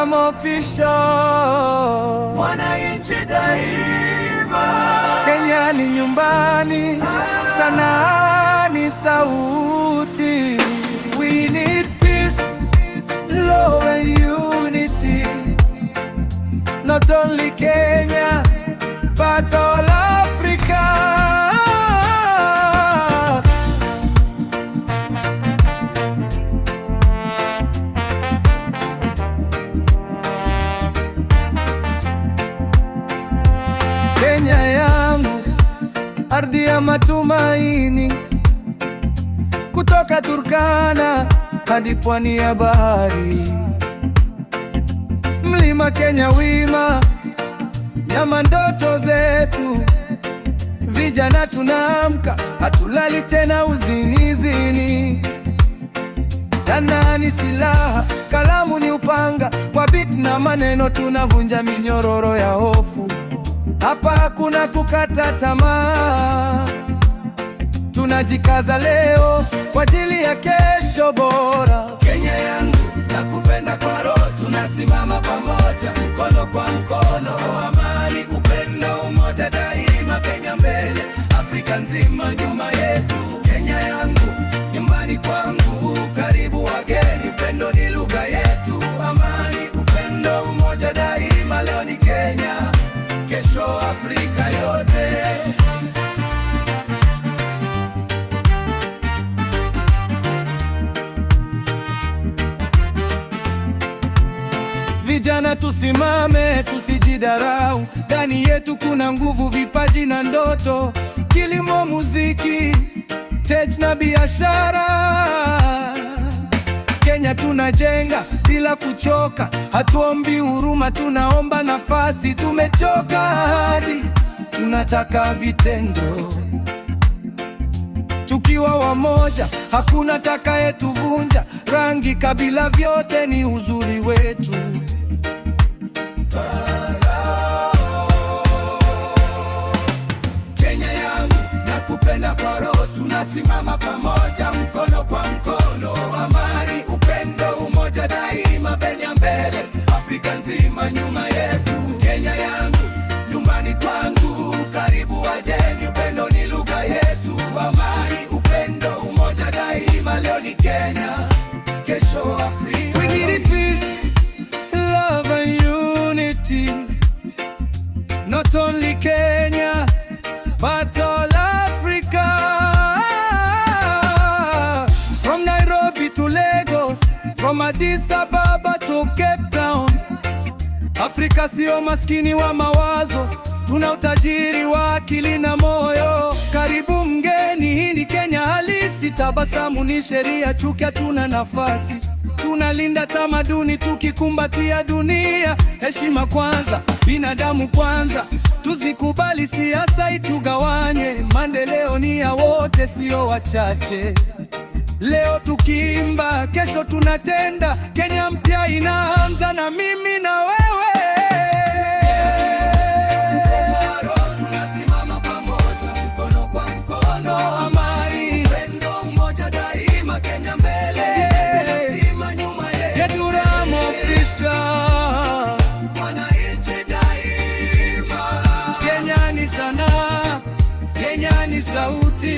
Duram Official, wananchi daima. Kenya ni nyumbani, sanaa ni sauti. We need peace, love and unity. Not only Kenya, but all Africa. Kenya yangu, ardhi ya matumaini, kutoka Turkana hadi pwani ya bahari. Mlima Kenya wima, nyama ndoto zetu. Vijana tunaamka, hatulali tena uzinizini. Sanaa ni silaha, kalamu ni upanga, kwa beat na maneno tunavunja minyororo ya hofu. Hapa hakuna kukata tamaa, tunajikaza leo kwa ajili ya kesho bora. Kenya yangu, nakupenda kwa roho, tunasimama pamoja, mkono kwa mkono. Amani, upendo, umoja daima. Kenya mbele, Afrika nzima nyuma yetu. Kenya yangu, nyumbani kwangu, karibu wageni. Upendo ni lugha yetu. Amani, upendo, umoja daima. Leo ni Kenya, kesho Afrika yote. Vijana tusimame, tusijidarau. Ndani yetu kuna nguvu, vipaji na ndoto. Kilimo, muziki, tech na biashara. Kenya tunajenga bila kuchoka, hatuombi huruma, tunaomba nafasi. Tumechoka hadi tunataka vitendo. Tukiwa wamoja, hakuna atakayetuvunja. Rangi, kabila, vyote ni uzuri wetu. Kenya yangu, nakupenda kwa roho, tunasimama pamoja, mkono kwa mkono. Amani, upendo, umoja daima. Kenya mbele, Afrika nzima nyuma yetu. Kenya yangu, nyumbani kwangu, karibu wageni. Upendo ni lugha yetu. Amani, upendo, umoja daima. Leo ni Kenya, kesho Afrika. We need peace, love and unity. Not only Kenya, but all Africa. From Nairobi to Lagos, from Addis Ababa to Cape Town. Afrika sio maskini wa mawazo, tuna utajiri wa akili na moyo. Karibu mgeni, hii ni Kenya halisi. Tabasamu ni sheria, chuki hatuna nafasi. Tunalinda tamaduni, tukikumbatia dunia. Heshima kwanza, binadamu kwanza. Tusikubali siasa itugawanye. Maendeleo ni ya wote, sio wachache. Leo tukiimba, kesho tunatenda. Kenya mpya inaanza na mimi na wewe. Tunasimama pamoja, mkono kwa mkono. Amani, upendo, umoja daima. Kenya mbele, nzima nyuma yetu. Duram Official, wananchi daima. Kenya ni sanaa, Kenya ni sauti.